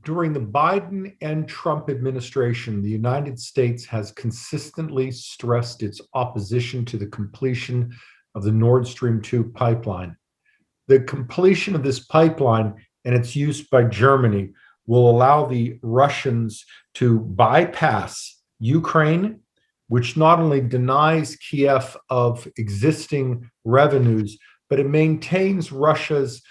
During the Biden and Trump administration, the United States has consistently stressed its opposition to the completion of the Nord Stream 2 pipeline. The completion of this pipeline and its use by Germany will allow the Russians to bypass Ukraine, which not only denies Kiev of existing revenues, but it maintains Russia's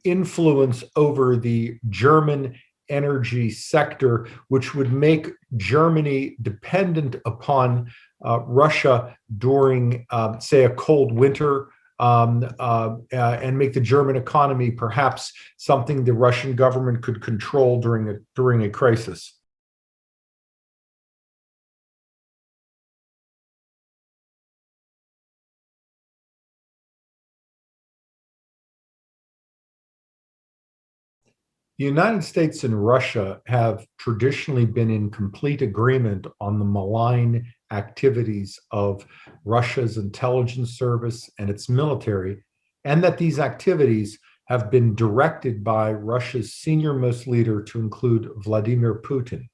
influence over the German energy sector, which would make Germany dependent upon Russia during, say, a cold winter, and make the German economy perhaps something the Russian government could control during a crisis. The United States and Russia have traditionally been in complete agreement on the malign activities of Russia's intelligence service and its military, and that these activities have been directed by Russia's senior-most leader, to include Vladimir Putin.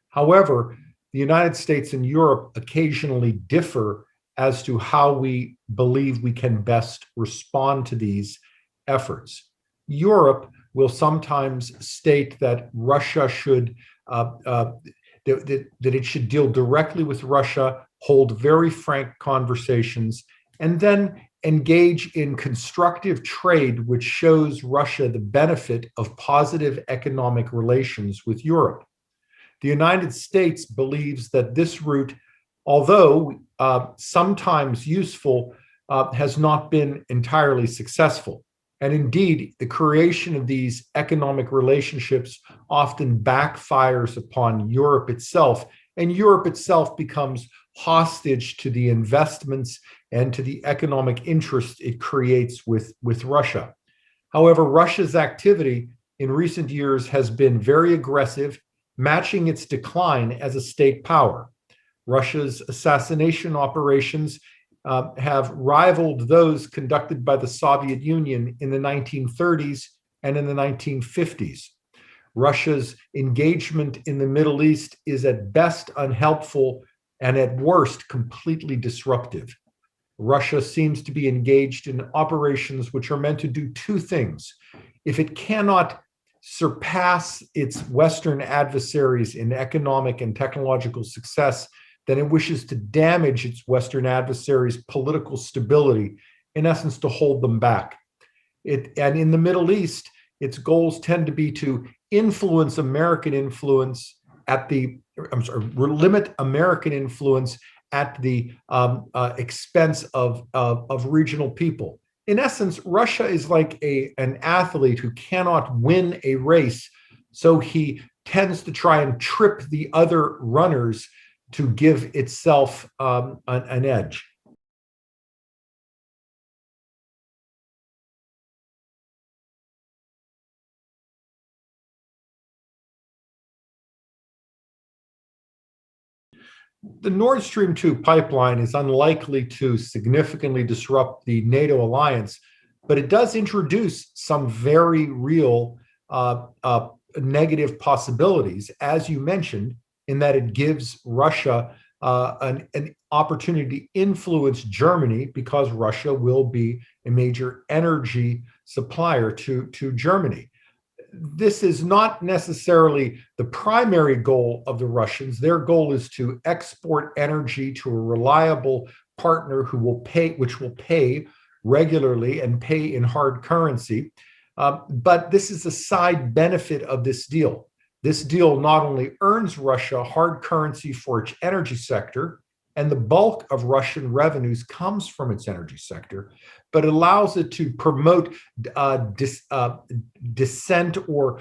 However, the United States and Europe occasionally differ as to how we believe we can best respond to these efforts. Europe will sometimes state that Russia should that it should deal directly with Russia, hold very frank conversations, and then engage in constructive trade, which shows Russia the benefit of positive economic relations with Europe. The United States believes that this route, although sometimes useful, has not been entirely successful. And indeed, the creation of these economic relationships often backfires upon Europe itself, and Europe itself becomes hostage to the investments and to the economic interest it creates with Russia. However, Russia's activity in recent years has been very aggressive, matching its decline as a state power. Russia's assassination operations have rivaled those conducted by the Soviet Union in the 1930s and in the 1950s. Russia's engagement in the Middle East is at best unhelpful and at worst completely disruptive. Russia seems to be engaged in operations which are meant to do two things. If it cannot surpass its Western adversaries in economic and technological success, then it wishes to damage its Western adversaries' political stability, in essence, to hold them back. And in the Middle East, its goals tend to be to influence American influence limit American influence at the expense of regional people. In essence, Russia is like an athlete who cannot win a race, so he tends to try and trip the other runners to give itself an edge. The Nord Stream 2 pipeline is unlikely to significantly disrupt the NATO alliance, but it does introduce some very real negative possibilities, as you mentioned, in that it gives Russia an opportunity to influence Germany, because Russia will be a major energy supplier to Germany. This is not necessarily the primary goal of the Russians. Their goal is to export energy to a reliable partner who will pay, which will pay regularly and pay in hard currency. But this is a side benefit of this deal. This deal not only earns Russia hard currency for its energy sector, and the bulk of Russian revenues comes from its energy sector, but allows it to promote dissent or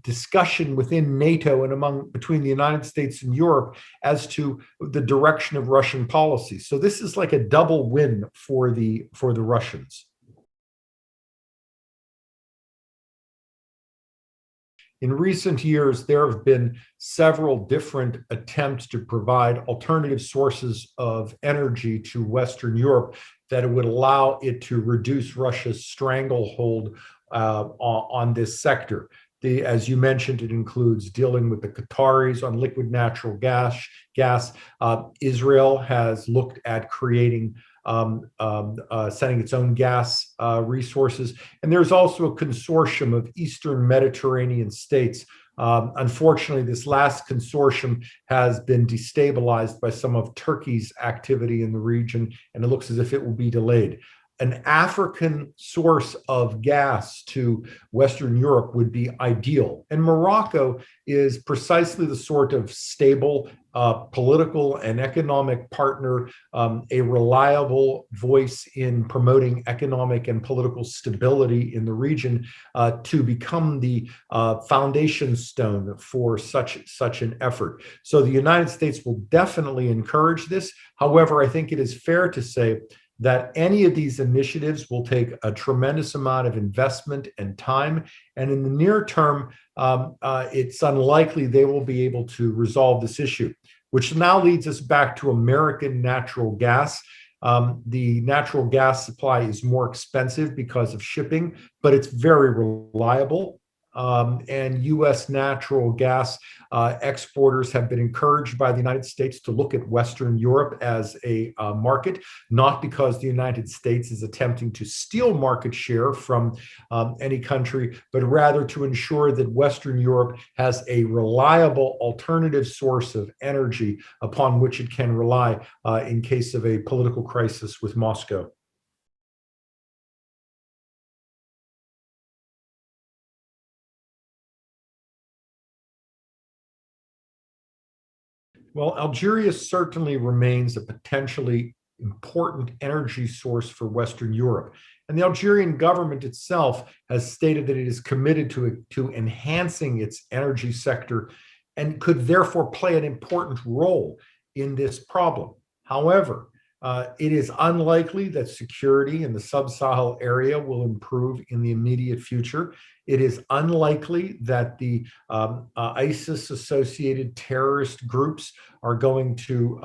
discussion within NATO and between the United States and Europe as to the direction of Russian policy. So this is like a double win for the Russians. In recent years, there have been several different attempts to provide alternative sources of energy to Western Europe that would allow it to reduce Russia's stranglehold on this sector. As you mentioned, it includes dealing with the Qataris on liquid natural gas. Israel has looked at creating sending its own gas resources. And there's also a consortium of Eastern Mediterranean states. Unfortunately, this last consortium has been destabilized by some of Turkey's activity in the region, and it looks as if it will be delayed. An African source of gas to Western Europe would be ideal. And Morocco is precisely the sort of stable political and economic partner, a reliable voice in promoting economic and political stability in the region, to become the foundation stone for such an effort. So the United States will definitely encourage this. However, I think it is fair to say that any of these initiatives will take a tremendous amount of investment and time. And in the near term, it's unlikely they will be able to resolve this issue, which now leads us back to American natural gas. The natural gas supply is more expensive because of shipping, but it's very reliable. And U.S. natural gas exporters have been encouraged by the United States to look at Western Europe as a market, not because the United States is attempting to steal market share from any country, but rather to ensure that Western Europe has a reliable alternative source of energy upon which it can rely in case of a political crisis with Moscow. Well, Algeria certainly remains a potentially important energy source for Western Europe. And the Algerian government itself has stated that it is committed to enhancing its energy sector and could therefore play an important role in this problem. However, it is unlikely that security in the sub-Sahel area will improve in the immediate future. It is unlikely that the ISIS-associated terrorist groups are going to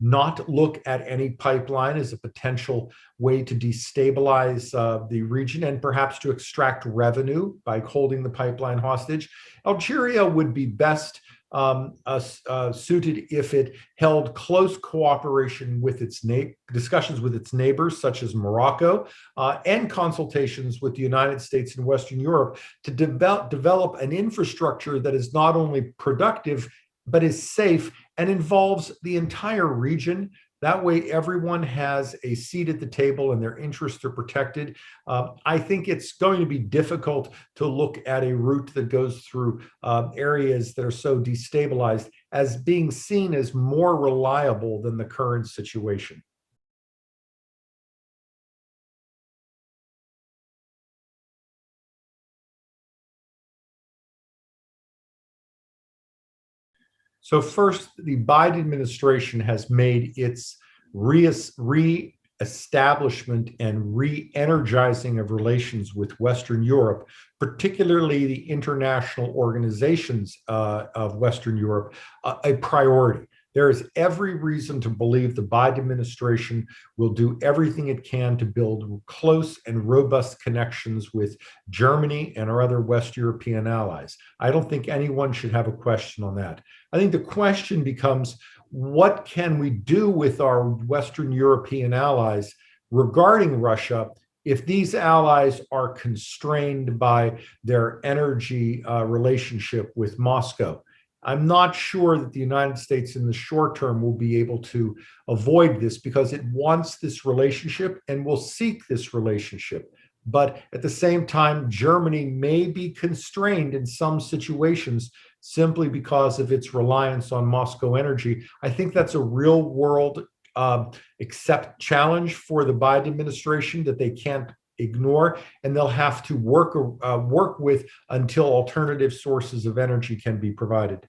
not look at any pipeline as a potential way to destabilize the region and perhaps to extract revenue by holding the pipeline hostage. Algeria would be best suited if it held close cooperation with its discussions with its neighbors, such as Morocco, and consultations with the United States and Western Europe to develop an infrastructure that is not only productive, but is safe and involves the entire region. That way, everyone has a seat at the table and their interests are protected. I think it's going to be difficult to look at a route that goes through areas that are so destabilized as being seen as more reliable than the current situation. So first, the Biden administration has made its re-establishment and re-energizing of relations with Western Europe, particularly the international organizations of Western Europe, a priority. There is every reason to believe the Biden administration will do everything it can to build close and robust connections with Germany and our other West European allies. I don't think anyone should have a question on that. I think the question becomes, what can we do with our Western European allies regarding Russia if these allies are constrained by their energy relationship with Moscow? I'm not sure that the United States in the short term will be able to avoid this because it wants this relationship and will seek this relationship. But at the same time, Germany may be constrained in some situations simply because of its reliance on Moscow energy. I think that's a real world challenge for the Biden administration that they can't ignore, and they'll have to work with until alternative sources of energy can be provided.